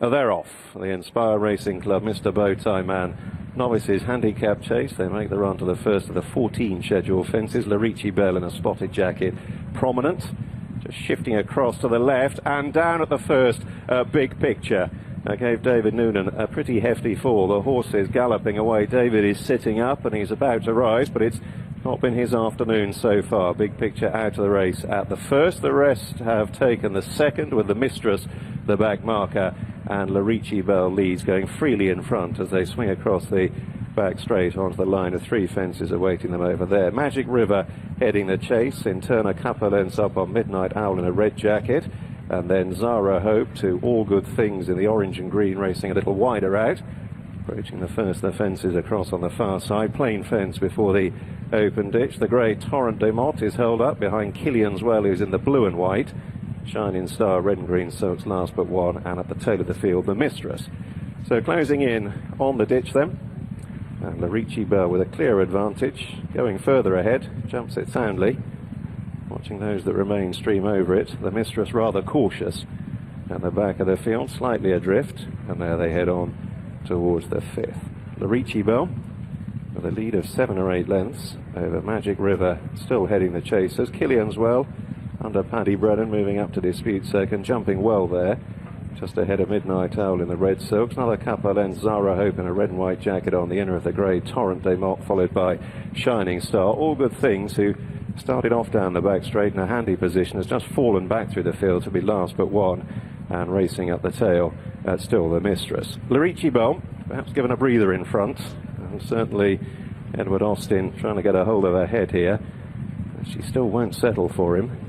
They're off. The Inspire Racing Club, Mr. Bowtie Man. Novices handicap chase. They make the run to the first of the 14 scheduled fences. Larici Bell in a spotted jacket, prominent. Just shifting across to the left and down at the first. Big Picture. Gave David Noonan a pretty hefty fall. The horse is galloping away. David is sitting up and he's about to rise, but it's not been his afternoon so far. Big Picture out of the race at the first. The rest have taken the second, with the Mistress the back marker, and Larici Bell leads, going freely in front as they swing across the back straight onto the line of 3 fences awaiting them over there. Magic River heading the chase, in turn a couple of lengths up on Midnight Owl in a red jacket, and then Zara Hope to All Good Things in the orange and green, racing a little wider out, approaching the first of the fences across on the far side. Plain fence before the open ditch. The grey Torrent de Mott is held up behind Killian's Well, who's in the blue and white. Shining Star, red and green silks, last but one, and at the tail of the field, the Mistress. So closing in on the ditch then, and Larici Bell with a clear advantage, going further ahead, jumps it soundly. Watching those that remain stream over it. The Mistress rather cautious at the back of the field, slightly adrift, and there they head on towards the 5th. Larici Bell with a lead of 7 or 8 lengths over Magic River, still heading the chasers. Killian's Well under Paddy Brennan, moving up to dispute second, jumping well there, just ahead of Midnight Owl in the red silks. Another couple of lengths, Zara Hope in a red and white jacket on the inner of the grey Torrent de Mott, followed by Shining Star. All Good Things, who started off down the back straight in a handy position, has just fallen back through the field to be last but one, and racing up the tail, still the Mistress. Larici Bell, perhaps given a breather in front, and certainly Edward Austin trying to get a hold of her head here. She still won't settle for him,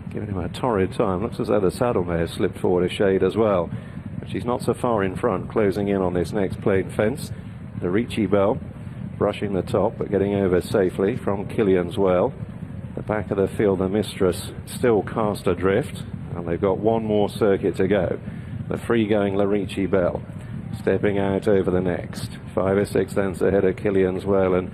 giving him a torrid time. Looks as though the saddle may have slipped forward a shade as well, but she's not so far in front, closing in on this next plain fence. Larici Bell brushing the top but getting over safely from Killian's Well. The back of the field, the Mistress still cast adrift, and they've got one more circuit to go. The free-going Larici Bell stepping out over the next, 5 or 6 lengths ahead of Killian's Well and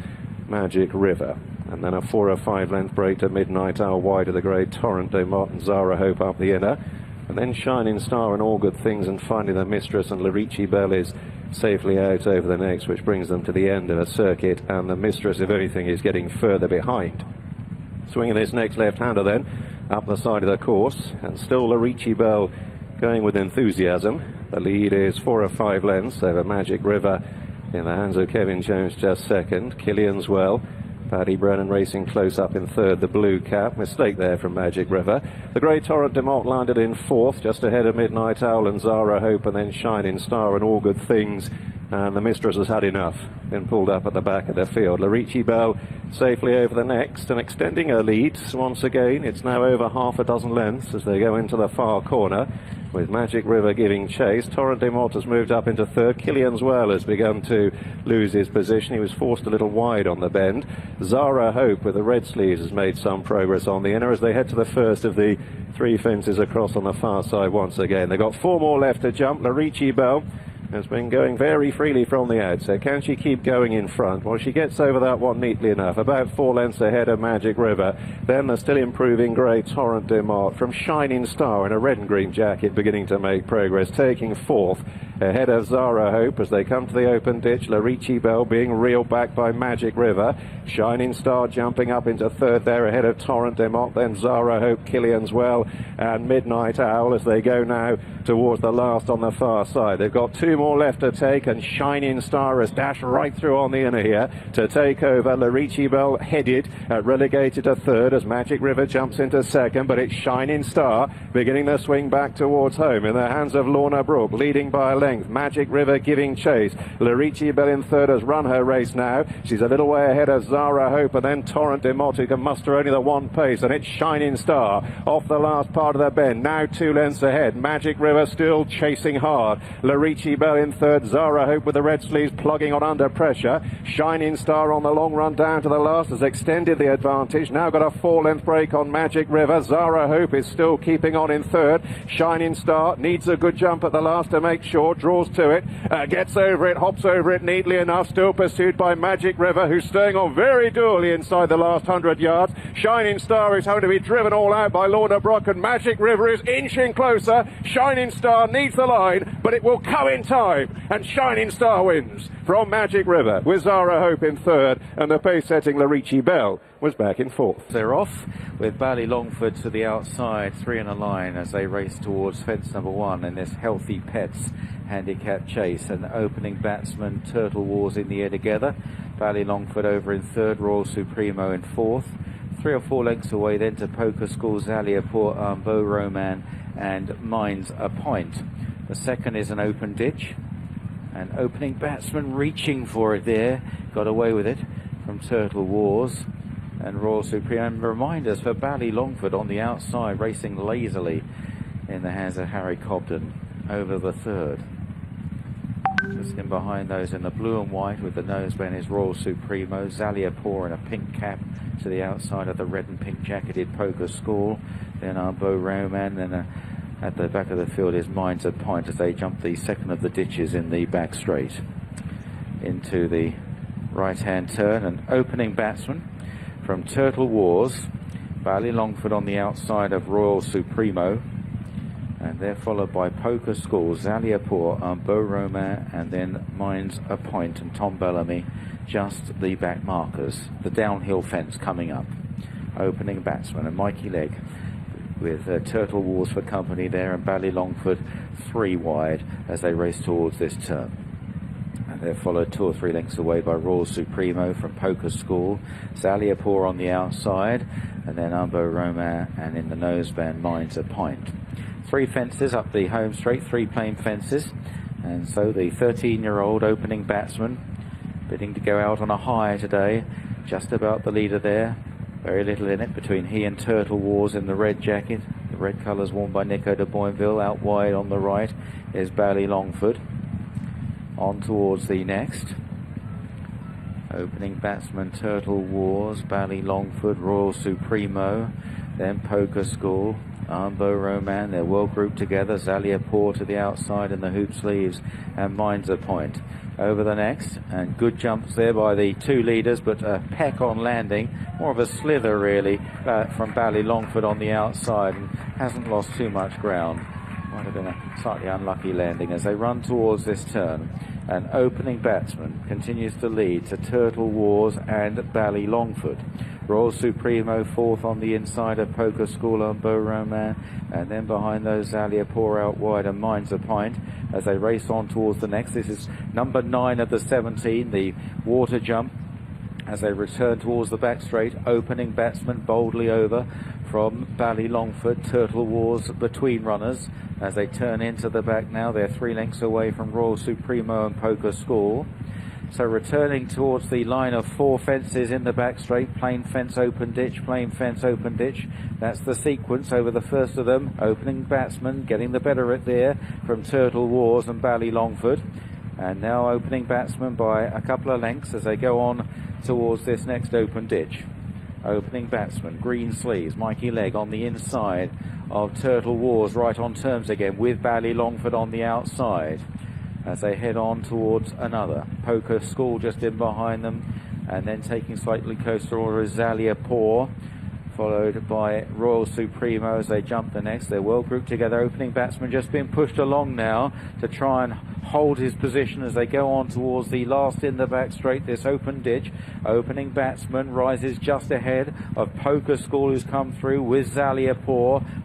Magic River, and then a 4 or 5 length break to Midnight Owl wide of the grey Torrent de Mott and Zara Hope up the inner, and then Shining Star and All Good Things, and finally the Mistress, and Larici Bell is safely out over the next, which brings them to the end of a circuit, and the Mistress, if anything, is getting further behind. Swinging this next left-hander then up the side of the course, and still Larici Bell going with enthusiasm. The lead is 4 or 5 lengths over Magic River in the hands of Kevin Jones, just second. Killian's Well, Paddy Brennan racing close up in third, the blue cap. Mistake there from Magic River. The grey Torrent de Mott landed in 4th, just ahead of Midnight Owl and Zara Hope, and then Shining Star and All Good Things. And the Mistress has had enough, been pulled up at the back of the field. Larici Bell safely over the next and extending her lead once again. It's now over half a dozen lengths as they go into the far corner, with Magic River giving chase. Torrent de Mott has moved up into third. Killian's Well has begun to lose his position. He was forced a little wide on the bend. Zara Hope with the red sleeves has made some progress on the inner as they head to the first of the 3 fences across on the far side once again. They've got 4 more left to jump. Larici Bell has been going very freely from the outset. Can she keep going in front? Well, she gets over that one neatly enough, about 4 lengths ahead of Magic River. Then the still improving grey Torrent de Mott from Shining Star in a red and green jacket, beginning to make progress, taking 4th ahead of Zara Hope as they come to the open ditch. Larici Bell being reeled back by Magic River. Shining Star jumping up into 3rd there ahead of Torrent de Mott, then Zara Hope, Killian's Well and Midnight Owl as they go now towards the last on the far side. They've got 2 more left to take, and Shining Star has dashed right through on the inner here to take over. Larici Bell headed, relegated to 3rd as Magic River jumps into 2nd, but it's Shining Star beginning to swing back towards home in the hands of Lorna Brooke, leading by a length. Magic River giving chase. Larici Bell in 3rd has run her race now. She's a little way ahead of Zara Hope and then Torrent de Mott, who can muster only the 1 pace, and it's Shining Star off the last part of the bend, now 2 lengths ahead. Magic River still chasing hard. Larici Bell Bell in third. Zara Hope with the red sleeves plugging on under pressure. Shining Star on the long run down to the last has extended the advantage. Now got a 4-length break on Magic River. Zara Hope is still keeping on in third. Shining Star needs a good jump at the last to make sure. Draws to it. Gets over it. Hops over it neatly enough. Still pursued by Magic River, who's staying on very dually inside the last 100 yards. Shining Star is having to be driven all out by Lorna Brock, and Magic River is inching closer. Shining Star needs the line, but it will come in time, and Shining Star wins from Magic River with Zara Hope in third, and the pace-setting Lay Bell was back in fourth. They're off with Ballylongford to the outside, 3 in a line as they race towards fence number 1 in this Healthy Pets handicap chase. And opening batsman Turtle Wars in the air together. Ballylongford over in third, Royal Supremo in fourth. 3 or 4 lengths away then to Poker School, Zalia Beau Roman and Mines a Point. The second is an open ditch, and opening batsman reaching for it there, got away with it from Turtle Wars. And Royal Supreme reminders for Ballylongford on the outside, racing lazily in the hands of Harry Cobden over the third. Just in behind those in the blue and white with the noseband is Royal Supremo. Zalia in a pink cap to the outside of the red and pink jacketed Poker School. Then our Beau Roman, and at the back of the field is Mines a Point as they jump the second of the ditches in the back straight into the right-hand turn. And opening batsman from Turtle Wars, Ballylongford on the outside of Royal Supremo, and they're followed by Poker School, Zalia Beau Roman, and then Mines a Point and Tom Bellamy, just the back markers. The downhill fence coming up. Opening batsman and Mikey Legg with Turtle Wars for company there, and Ballylongford 3 wide as they race towards this turn. And they're followed 2 or 3 lengths away by Royal Supremo from Poker School, Zalia on the outside, and then Beau Roman, and in the noseband Mines a Point. 3 fences up the home straight, 3 plain fences, and so the 13-year-old opening batsman bidding to go out on a high today, just about the leader there. Very little in it between he and Turtle Wars in the red jacket. The red colours worn by Nico de Boinville. Out wide on the right is Ballylongford. On towards the next. Opening batsman Turtle Wars, Ballylongford, Royal Supremo, then Poker School, Beau Roman. They're well grouped together. Zalia to the outside in the hoop sleeves, and Mines a Point over the next. And good jumps there by the 2 leaders, but a peck on landing, more of a slither really from Ballylongford on the outside, and hasn't lost too much ground. Might have been a slightly unlucky landing as they run towards this turn. And opening batsman continues to lead to Turtle Wars and Ballylongford. Royal Supremo 4th on the inside of Poker School on Beau Roman, and then behind those Zalia out wide and Mines a Pint as they race on towards the next. This is number 9 of the 17, the water jump, as they return towards the back straight. Opening batsman boldly over from Ballylongford. Turtle Wars between runners as they turn into the back now. They're 3 lengths away from Royal Supremo and Poker School. So returning towards the line of 4 fences in the back straight, plain fence, open ditch, plain fence, open ditch. That's the sequence over the first of them. Opening batsman getting the better of it there from Turtle Wars and Ballylongford. And now opening batsman by a couple of lengths as they go on towards this next open ditch. Opening batsman, green sleeves, Mikey Legg on the inside of Turtle Wars, right on terms again with Ballylongford on the outside as they head on towards another. Poker School just in behind them, and then taking slightly closer order Zalia followed by Royal Supremo as they jump the next. They're well grouped together. Opening batsman just being pushed along now to try and hold his position as they go on towards the last in the back straight, this open ditch. Opening batsman rises just ahead of Poker School, who's come through with Zalia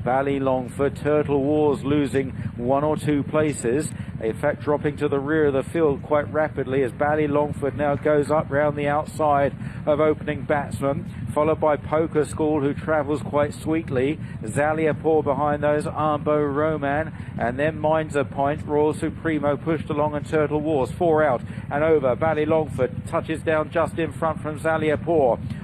Ballylongford. Turtle Wars losing 1 or 2 places, in fact dropping to the rear of the field quite rapidly as Ballylongford now goes up round the outside of opening batsman, followed by Poker School, who travels quite sweetly. Zalia behind those, Beau Roman, and then Mines a Point. Royal Supremo pushed along, and Turtle Wars 4 out and over. Ballylongford touches down just in front from Zalia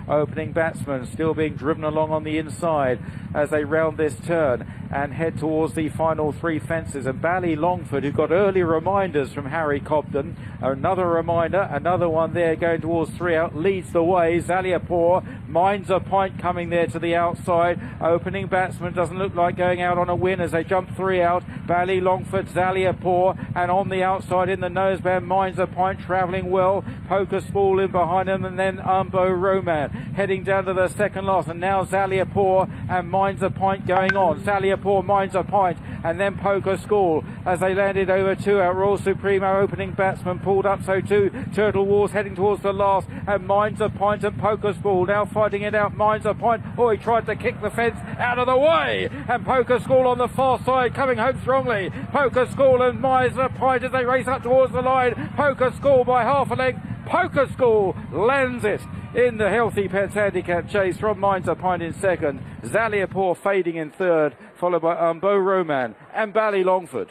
Opening batsman still being driven along on the inside as they round this turn and head towards the final three fences. And Bally Longford, who got early reminders from Harry Cobden, another reminder, another one there going towards 3 out, leads the way. Zaliapur minds a point coming there to the outside. Opening batsman doesn't look like going out on a win as they jump 3 out. Bally Longford, Zaliapur, and on the outside in the noseband, minds a point, travelling well. Poker Spool in behind him, and then Umbo Roman heading down to the second last, and now Zaliapur and minds a point going on. Zaliapur minds a point, and then Poker School as they landed over 2 out. Royal Supremo, opening batsman, pulled up, so too Turtle Wars heading towards the last, and minds a point, and Poker School now fighting it out. Minds a point. Oh, he tried to kick the fence out of the way, and Poker School on the far side coming home strongly. Poker School and minds a point as they race up towards the line. Poker School by half a length. Poker School lands it in the Healthy Pets handicap chase from Minds a Pint in second. Zaliapur fading in third, followed by Umbo Roman and Bally Longford.